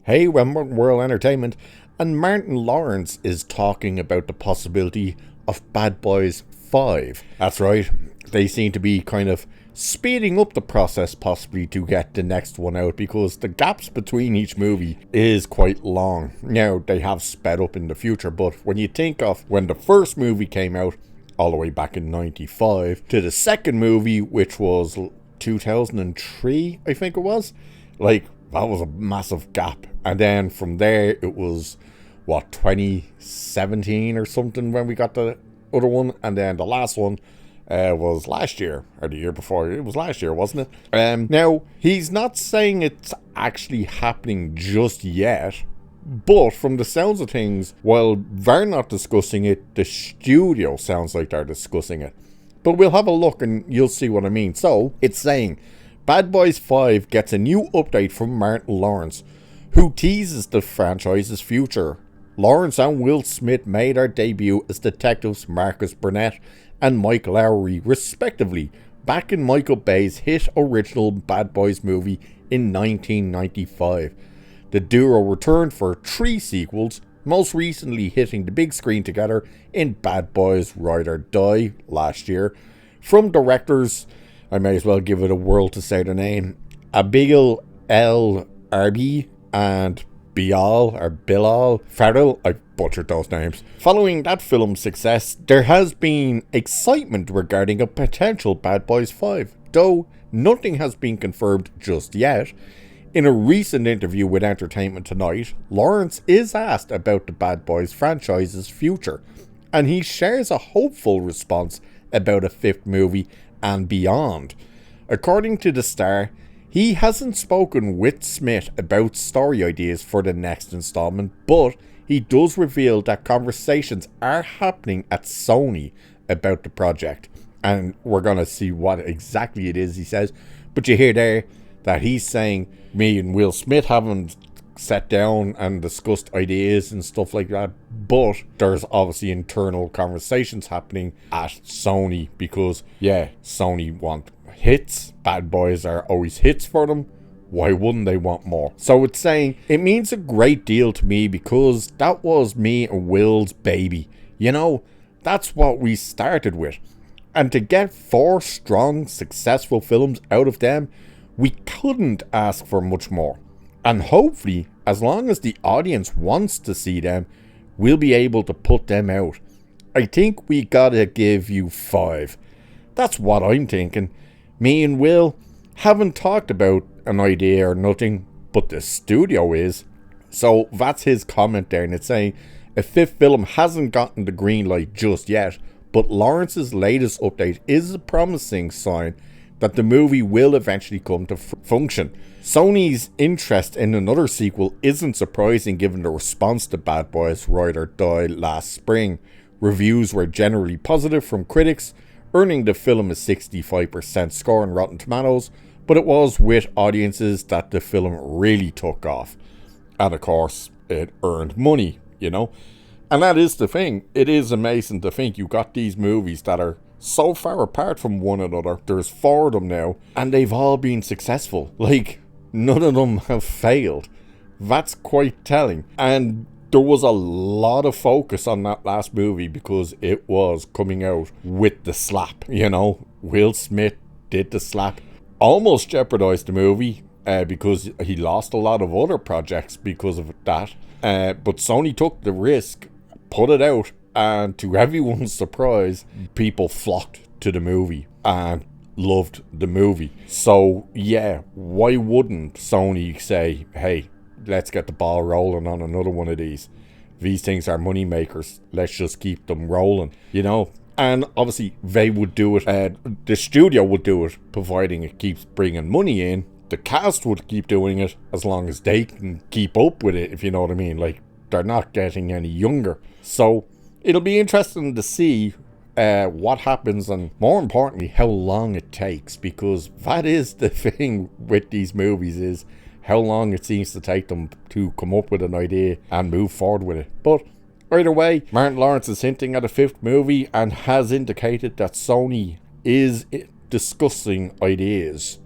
Hey, we're Martin World Entertainment, and Martin Lawrence is talking about the possibility of Bad Boys 5. That's right, they seem to be kind of speeding up the process possibly to get the next one out because the gaps between each movie is quite long. Now, they have sped up in the future, but when you think of when the first movie came out, all the way back in 95, to the second movie, which was 2003, I think it was, like, that was a massive gap. And then from there, it was, 2017 or something when we got the other one. And then the last one was last year, or the year before. It was last year, wasn't it? Now, he's not saying it's actually happening just yet, but from the sounds of things, while they're not discussing it, the studio sounds like they're discussing it. But we'll have a look and you'll see what I mean. So, it's saying Bad Boys 5 gets a new update from Martin Lawrence, who teases the franchise's future. Lawrence and Will Smith made their debut as detectives Marcus Burnett and Mike Lowrey, respectively, back in Michael Bay's hit original Bad Boys movie in 1995. The duo returned for 3 sequels, most recently hitting the big screen together in Bad Boys Ride or Die last year. From directors, I may as well give it a whirl to say their name, Adil, Arbi, and Bilall, Farrell, I butchered those names. Following that film's success, there has been excitement regarding a potential Bad Boys 5, though nothing has been confirmed just yet. In a recent interview with Entertainment Tonight, Lawrence is asked about the Bad Boys franchise's future, and he shares a hopeful response about a 5th movie and beyond. According to The Star, he hasn't spoken with Smith about story ideas for the next installment, but he does reveal that conversations are happening at Sony about the project. And we're going to see what exactly it is he says. But you hear there that he's saying me and Will Smith haven't sat down and discussed ideas and stuff like that, but there's obviously internal conversations happening at Sony because, Sony want hits. Bad Boys are always hits for them. Why wouldn't they want more? So it's saying it means a great deal to me because that was me and Will's baby. You know, that's what we started with. And to get 4 strong, successful films out of them, we couldn't ask for much more. And hopefully, as long as the audience wants to see them, we'll be able to put them out. I think we gotta give you 5. That's what I'm thinking. Me and Will haven't talked about an idea or nothing, but the studio is. So that's his comment there, and it's saying a 5th film hasn't gotten the green light just yet, but Lawrence's latest update is a promising sign that the movie will eventually come to function. Sony's interest in another sequel isn't surprising given the response to Bad Boys Ride or Die last spring. Reviews were generally positive from critics, earning the film a 65% score on Rotten Tomatoes, but it was with audiences that the film really took off. And of course, it earned money, you know. And that is the thing. It is amazing to think you got these movies that are so far apart from one another. There's 4 of them now, and they've all been successful. Like, none of them have failed. That's quite telling. And there was a lot of focus on that last movie because it was coming out with the slap, you know. Will Smith did the slap. Almost jeopardized the movie because he lost a lot of other projects because of that. But Sony took the risk, put it out, and to everyone's surprise, people flocked to the movie and loved the movie. So yeah, why wouldn't Sony say, hey, let's get the ball rolling on another one of these. These things are money makers. Let's just keep them rolling, you know. And obviously they would do it. The studio would do it, providing it keeps bringing money in. The cast would keep doing it as long as they can keep up with it, if you know what I mean. Like, they're not getting any younger. So it'll be interesting to see what happens, and more importantly, how long it takes, because that is the thing with these movies, is how long it seems to take them to come up with an idea and move forward with it. But either way, Martin Lawrence is hinting at a 5th movie and has indicated that Sony is discussing ideas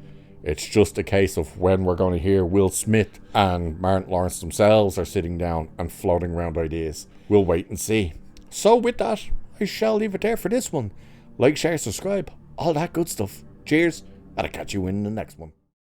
It's just a case of when we're going to hear Will Smith and Martin Lawrence themselves are sitting down and floating around ideas. We'll wait and see. So with that, I shall leave it there for this one. Like, share, subscribe, all that good stuff. Cheers, and I'll catch you in the next one.